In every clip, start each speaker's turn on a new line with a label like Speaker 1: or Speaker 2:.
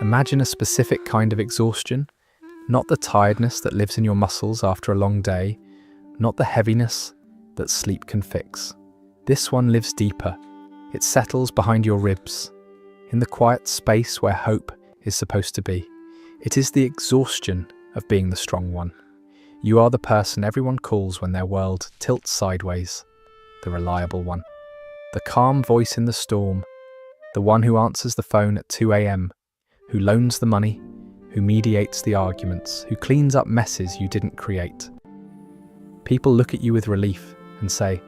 Speaker 1: Imagine a specific kind of exhaustion, not the tiredness that lives in your muscles after a long day, not the heaviness that sleep can fix. This one lives deeper. It settles behind your ribs, in the quiet space where hope is supposed to be. It is the exhaustion of being the strong one. You are the person everyone calls when their world tilts sideways, the reliable one. The calm voice in the storm, the one who answers the phone at 2 a.m, who loans the money, who mediates the arguments, who cleans up messes you didn't create. People look at you with relief and say,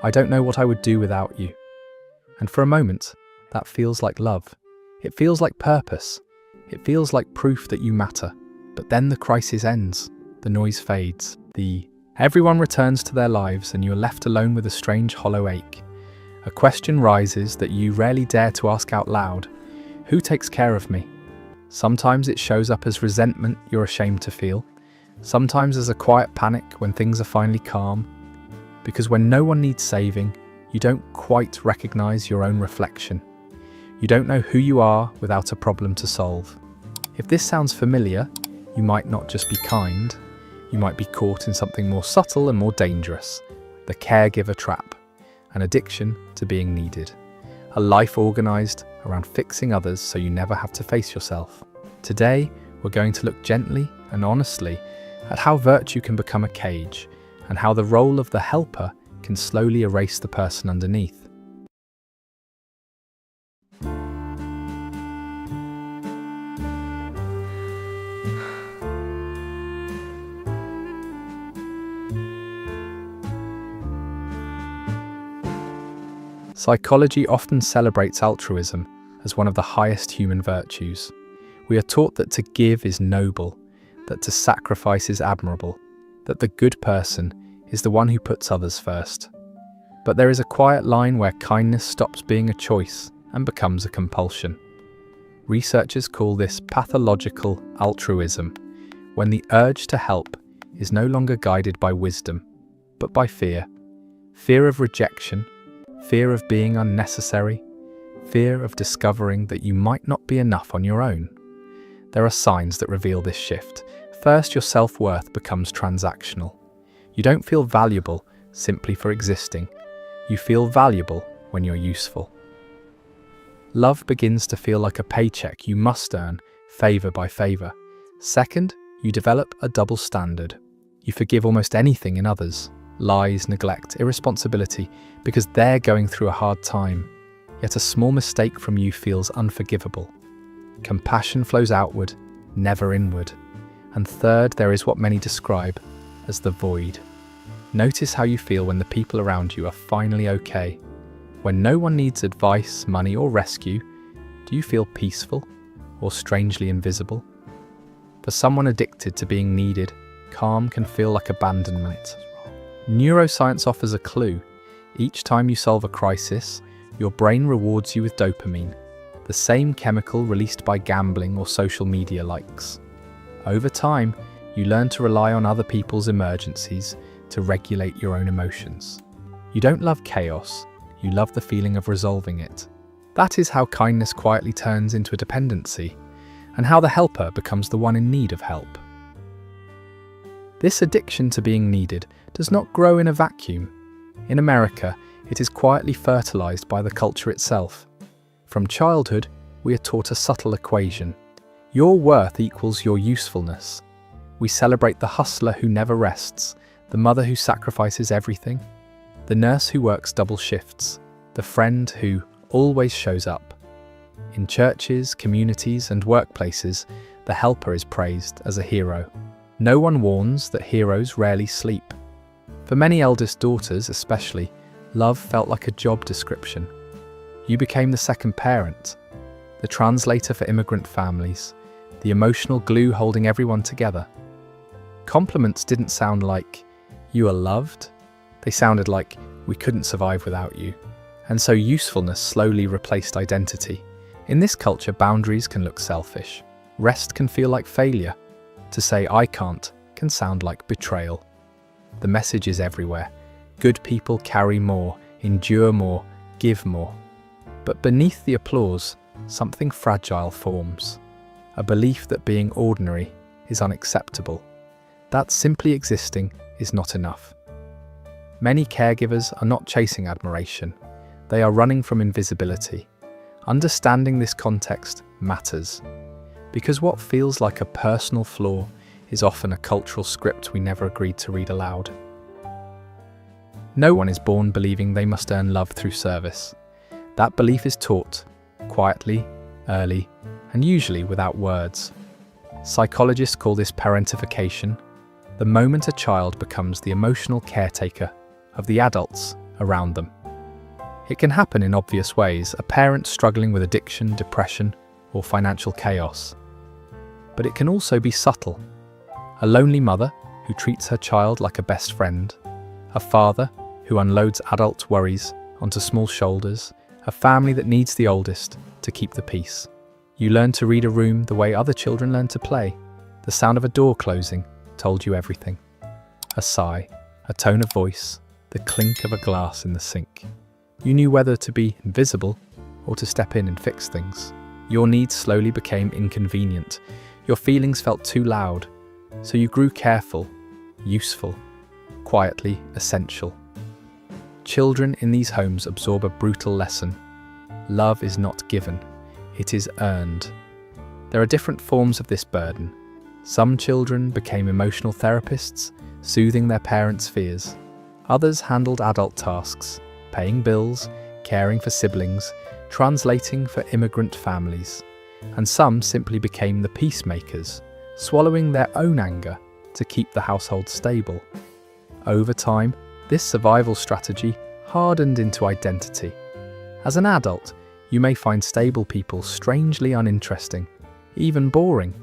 Speaker 1: "I don't know what I would do without you." And for a moment, that feels like love. It feels like purpose. It feels like proof that you matter. But then the crisis ends. The noise fades. Everyone returns to their lives and you are left alone with a strange hollow ache. A question rises that you rarely dare to ask out loud. Who takes care of me? Sometimes it shows up as resentment you're ashamed to feel. Sometimes as a quiet panic when things are finally calm. Because when no one needs saving, you don't quite recognize your own reflection. You don't know who you are without a problem to solve. If this sounds familiar, you might not just be kind. You might be caught in something more subtle and more dangerous. The caregiver trap. An addiction to being needed. A life organized around fixing others so you never have to face yourself. Today, we're going to look gently and honestly at how virtue can become a cage and how the role of the helper can slowly erase the person underneath. Psychology often celebrates altruism as one of the highest human virtues. We are taught that to give is noble, that to sacrifice is admirable, that the good person is the one who puts others first. But there is a quiet line where kindness stops being a choice and becomes a compulsion. Researchers call this pathological altruism, when the urge to help is no longer guided by wisdom, but by fear. Fear of rejection, fear of being unnecessary, fear of discovering that you might not be enough on your own. There are signs that reveal this shift. First, your self-worth becomes transactional. You don't feel valuable simply for existing. You feel valuable when you're useful. Love begins to feel like a paycheck you must earn, favor by favor. Second, you develop a double standard. You forgive almost anything in others. Lies, neglect, irresponsibility, because they're going through a hard time. Yet a small mistake from you feels unforgivable. Compassion flows outward, never inward. And third, there is what many describe as the void. Notice how you feel when the people around you are finally okay. When no one needs advice, money, or rescue, do you feel peaceful or strangely invisible? For someone addicted to being needed, calm can feel like abandonment. Neuroscience offers a clue. Each time you solve a crisis, your brain rewards you with dopamine, the same chemical released by gambling or social media likes. Over time, you learn to rely on other people's emergencies to regulate your own emotions. You don't love chaos, you love the feeling of resolving it. That is how kindness quietly turns into a dependency, and how the helper becomes the one in need of help. This addiction to being needed does not grow in a vacuum. In America, it is quietly fertilized by the culture itself. From childhood, we are taught a subtle equation. Your worth equals your usefulness. We celebrate the hustler who never rests, the mother who sacrifices everything, the nurse who works double shifts, the friend who always shows up. In churches, communities, and workplaces, the helper is praised as a hero. No one warns that heroes rarely sleep. For many eldest daughters especially, love felt like a job description. You became the second parent, the translator for immigrant families, the emotional glue holding everyone together. Compliments didn't sound like, "You are loved." They sounded like, "We couldn't survive without you." And so usefulness slowly replaced identity. In this culture, boundaries can look selfish. Rest can feel like failure. To say "I can't" can sound like betrayal. The message is everywhere. Good people carry more, endure more, give more. But beneath the applause, something fragile forms. a belief that being ordinary is unacceptable, that simply existing is not enough. Many caregivers are not chasing admiration, they are running from invisibility. Understanding this context matters, because what feels like a personal flaw is often a cultural script we never agreed to read aloud. No one is born believing they must earn love through service. That belief is taught, quietly, early, and usually without words. Psychologists call this parentification, the moment a child becomes the emotional caretaker of the adults around them. It can happen in obvious ways, a parent struggling with addiction, depression, or financial chaos. But it can also be subtle. A lonely mother who treats her child like a best friend, a father who unloads adult worries onto small shoulders, a family that needs the oldest to keep the peace. You learn to read a room the way other children learn to play. The sound of a door closing told you everything. A sigh, a tone of voice, the clink of a glass in the sink. You knew whether to be invisible or to step in and fix things. Your needs slowly became inconvenient. Your feelings felt too loud. So you grew careful, useful, quietly essential. Children in these homes absorb a brutal lesson. Love is not given, it is earned. There are different forms of this burden. Some children became emotional therapists, soothing their parents' fears. Others handled adult tasks, paying bills, caring for siblings, translating for immigrant families. And some simply became the peacemakers, swallowing their own anger to keep the household stable. Over time, this survival strategy hardened into identity. As an adult, you may find stable people strangely uninteresting, even boring.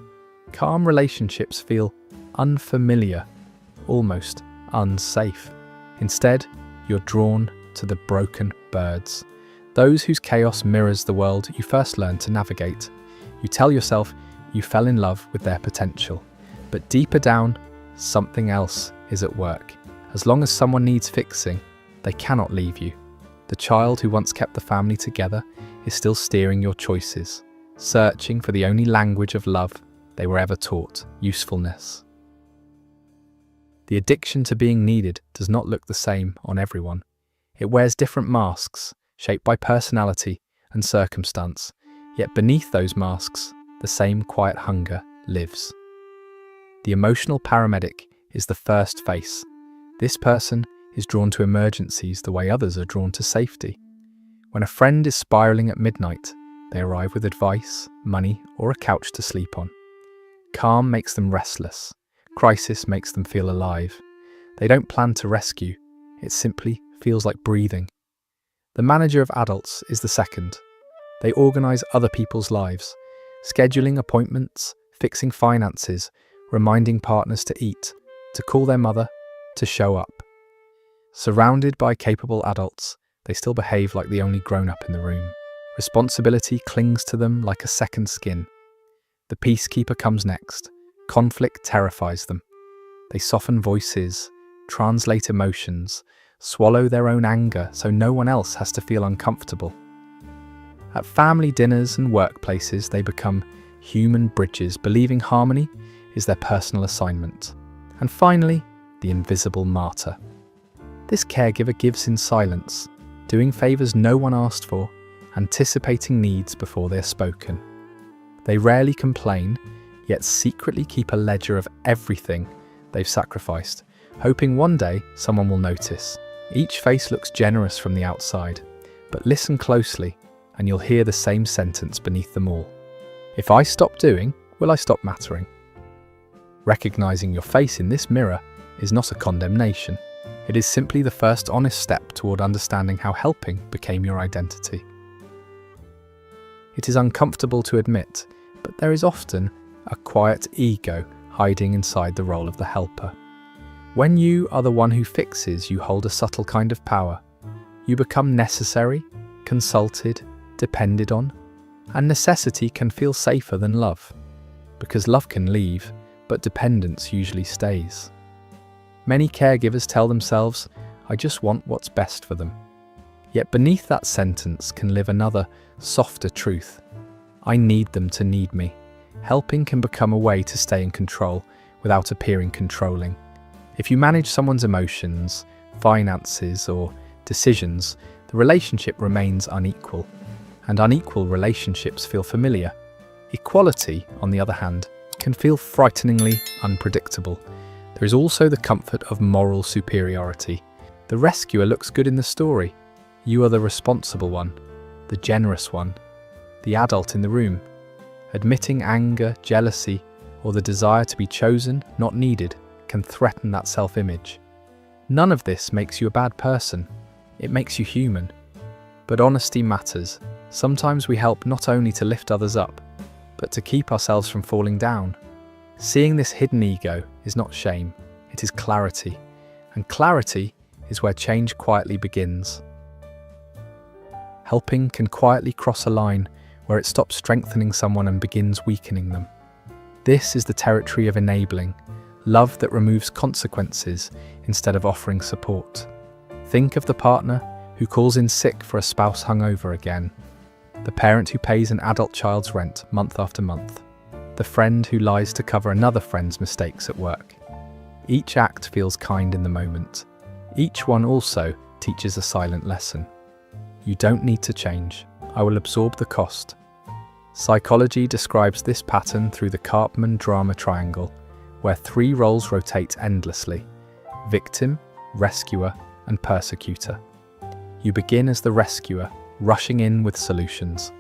Speaker 1: Calm relationships feel unfamiliar, almost unsafe. Instead, you're drawn to the broken birds, those whose chaos mirrors the world you first learned to navigate. You tell yourself you fell in love with their potential, but deeper down, something else is at work. As long as someone needs fixing, they cannot leave you. The child who once kept the family together is still steering your choices, searching for the only language of love they were ever taught, usefulness. The addiction to being needed does not look the same on everyone. It wears different masks, shaped by personality and circumstance, yet beneath those masks, the same quiet hunger lives. The emotional paramedic is the first face. This person is drawn to emergencies the way others are drawn to safety. When a friend is spiraling at midnight, they arrive with advice, money, or a couch to sleep on. Calm makes them restless. Crisis makes them feel alive. They don't plan to rescue. It simply feels like breathing. The manager of adults is the second. They organise other people's lives, scheduling appointments, fixing finances, reminding partners to eat, to call their mother, to show up. Surrounded by capable adults, they still behave like the only grown-up in the room. Responsibility clings to them like a second skin. The peacekeeper comes next. Conflict terrifies them. They soften voices, translate emotions, swallow their own anger so no one else has to feel uncomfortable. At family dinners and workplaces, they become human bridges, believing harmony is their personal assignment. And finally, the invisible martyr. This caregiver gives in silence, doing favours no one asked for, anticipating needs before they're spoken. They rarely complain, yet secretly keep a ledger of everything they've sacrificed, hoping one day someone will notice. Each face looks generous from the outside, but listen closely and you'll hear the same sentence beneath them all. If I stop doing, will I stop mattering? Recognizing your face in this mirror is not a condemnation. It is simply the first honest step toward understanding how helping became your identity. It is uncomfortable to admit, but there is often a quiet ego hiding inside the role of the helper. When you are the one who fixes, you hold a subtle kind of power. You become necessary, consulted, depended on, and necessity can feel safer than love, because love can leave, but dependence usually stays. Many caregivers tell themselves, I just want what's best for them. Yet beneath that sentence can live another, softer truth. I need them to need me. Helping can become a way to stay in control without appearing controlling. If you manage someone's emotions, finances, or decisions, the relationship remains unequal, and unequal relationships feel familiar. Equality, on the other hand, can feel frighteningly unpredictable. There is also the comfort of moral superiority. The rescuer looks good in the story. You are the responsible one, the generous one, the adult in the room. Admitting anger, jealousy, or the desire to be chosen, not needed, can threaten that self-image. None of this makes you a bad person. It makes you human. But honesty matters. Sometimes we help not only to lift others up, but to keep ourselves from falling down. Seeing this hidden ego is not shame, it is clarity. And clarity is where change quietly begins. Helping can quietly cross a line where it stops strengthening someone and begins weakening them. This is the territory of enabling, love that removes consequences instead of offering support. Think of the partner who calls in sick for a spouse hungover again, the parent who pays an adult child's rent month after month, the friend who lies to cover another friend's mistakes at work. Each act feels kind in the moment. Each one also teaches a silent lesson. You don't need to change. I will absorb the cost. Psychology describes this pattern through the Karpman drama triangle, where three roles rotate endlessly: victim, rescuer, and persecutor. You begin as the rescuer, rushing in with solutions.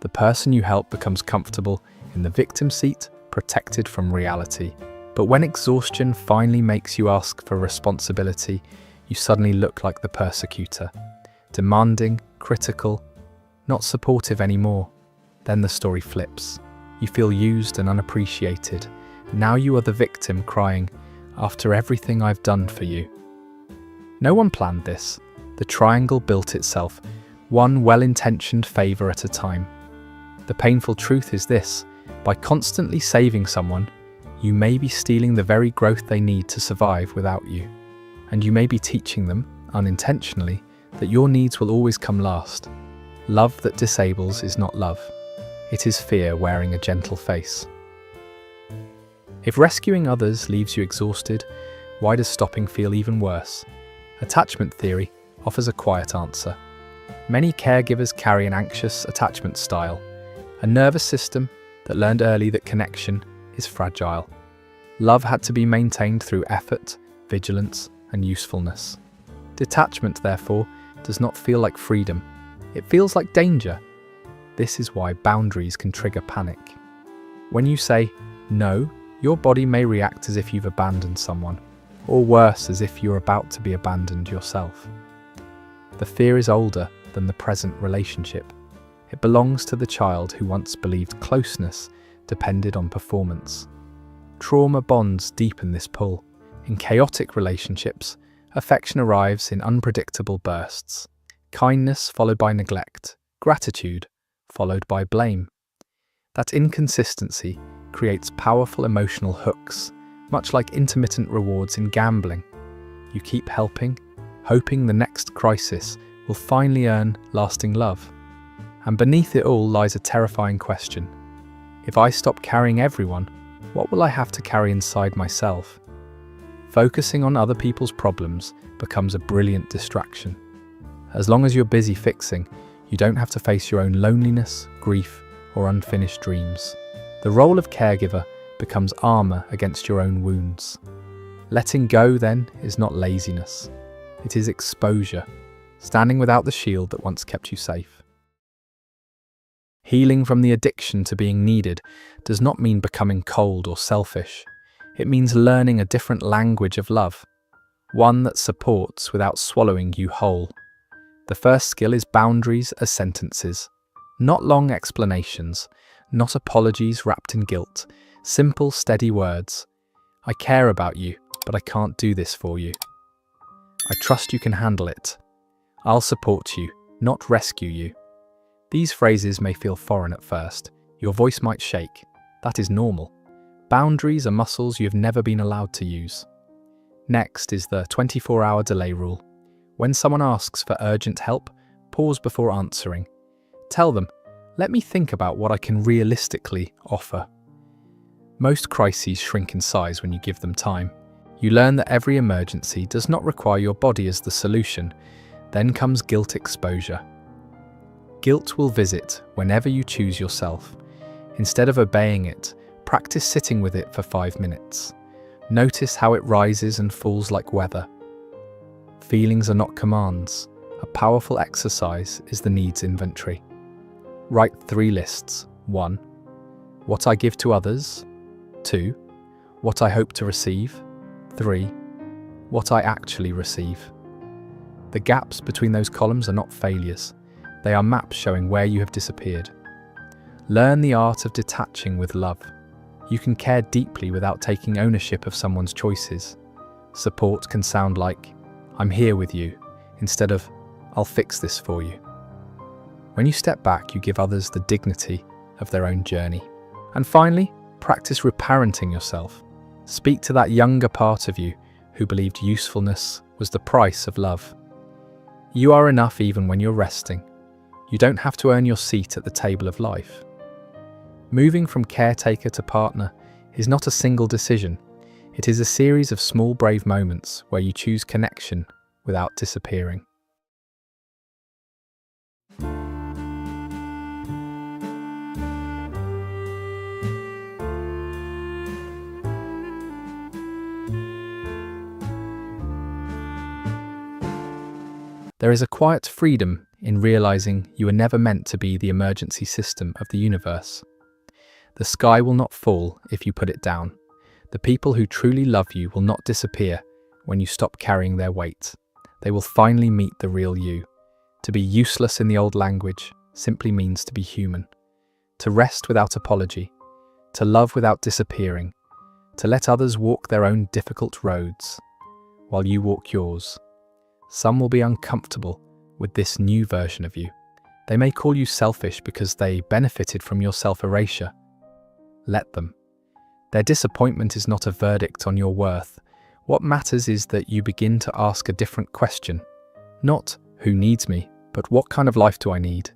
Speaker 1: The person you help becomes comfortable in the victim seat, protected from reality. But when exhaustion finally makes you ask for responsibility, you suddenly look like the persecutor, demanding, critical, not supportive anymore. Then the story flips. You feel used and unappreciated. Now you are the victim crying, "After everything I've done for you." No one planned this. The triangle built itself, one well-intentioned favor at a time. The painful truth is this: by constantly saving someone, you may be stealing the very growth they need to survive without you. And you may be teaching them, unintentionally, that your needs will always come last. Love that disables is not love. It is fear wearing a gentle face. If rescuing others leaves you exhausted, why does stopping feel even worse? Attachment theory offers a quiet answer. Many caregivers carry an anxious attachment style, a nervous system that learned early that connection is fragile. Love had to be maintained through effort, vigilance, and usefulness. Detachment, therefore, does not feel like freedom. It feels like danger. This is why boundaries can trigger panic. When you say no, your body may react as if you've abandoned someone, or worse, as if you're about to be abandoned yourself. The fear is older than the present relationship. It belongs to the child who once believed closeness depended on performance. Trauma bonds deepen this pull. In chaotic relationships, affection arrives in unpredictable bursts. Kindness followed by neglect, gratitude followed by blame. That inconsistency creates powerful emotional hooks, much like intermittent rewards in gambling. You keep helping, hoping the next crisis will finally earn lasting love. And beneath it all lies a terrifying question. If I stop carrying everyone, what will I have to carry inside myself? Focusing on other people's problems becomes a brilliant distraction. As long as you're busy fixing, you don't have to face your own loneliness, grief, or unfinished dreams. The role of caregiver becomes armor against your own wounds. Letting go, then, is not laziness. It is exposure, standing without the shield that once kept you safe. Healing from the addiction to being needed does not mean becoming cold or selfish. It means learning a different language of love, one that supports without swallowing you whole. The first skill is boundaries as sentences, not long explanations, not apologies wrapped in guilt, simple, steady words. I care about you, but I can't do this for you. I trust you can handle it. I'll support you, not rescue you. These phrases may feel foreign at first. Your voice might shake. That is normal. Boundaries are muscles you have never been allowed to use. Next is the 24-hour delay rule. When someone asks for urgent help, pause before answering. Tell them, let me think about what I can realistically offer. Most crises shrink in size when you give them time. You learn that every emergency does not require your body as the solution. Then comes guilt exposure. Guilt will visit whenever you choose yourself. Instead of obeying it, practice sitting with it for 5 minutes. Notice how it rises and falls like weather. Feelings are not commands. A powerful exercise is the needs inventory. Write 3 lists. 1. What I give to others. 2. What I hope to receive. 3. What I actually receive. The gaps between those columns are not failures. They are maps showing where you have disappeared. Learn the art of detaching with love. You can care deeply without taking ownership of someone's choices. Support can sound like, "I'm here with you," instead of, "I'll fix this for you." When you step back, you give others the dignity of their own journey. And finally, practice reparenting yourself. Speak to that younger part of you who believed usefulness was the price of love. You are enough even when you're resting. You don't have to earn your seat at the table of life. Moving from caretaker to partner is not a single decision. It is a series of small brave moments where you choose connection without disappearing. There is a quiet freedom in realizing you were never meant to be the emergency system of the universe. The sky will not fall if you put it down. The people who truly love you will not disappear when you stop carrying their weight. They will finally meet the real you. To be useless in the old language simply means to be human. To rest without apology. To love without disappearing. To let others walk their own difficult roads while you walk yours. Some will be uncomfortable with this new version of you. They may call you selfish because they benefited from your self-erasure. Let them. Their disappointment is not a verdict on your worth. What matters is that you begin to ask a different question. Not who needs me, but what kind of life do I need?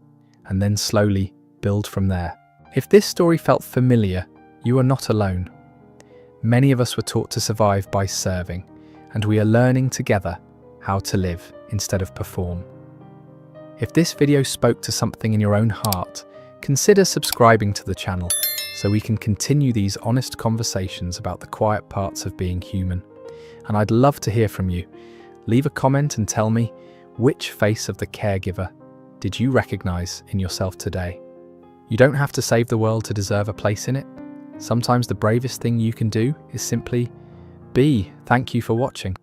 Speaker 1: And then slowly build from there. If this story felt familiar, you are not alone. Many of us were taught to survive by serving, and we are learning together how to live instead of perform. If this video spoke to something in your own heart, consider subscribing to the channel so we can continue these honest conversations about the quiet parts of being human. And I'd love to hear from you. Leave a comment and tell me, which face of the caregiver did you recognize in yourself today? You don't have to save the world to deserve a place in it. Sometimes the bravest thing you can do is simply be. Thank you for watching.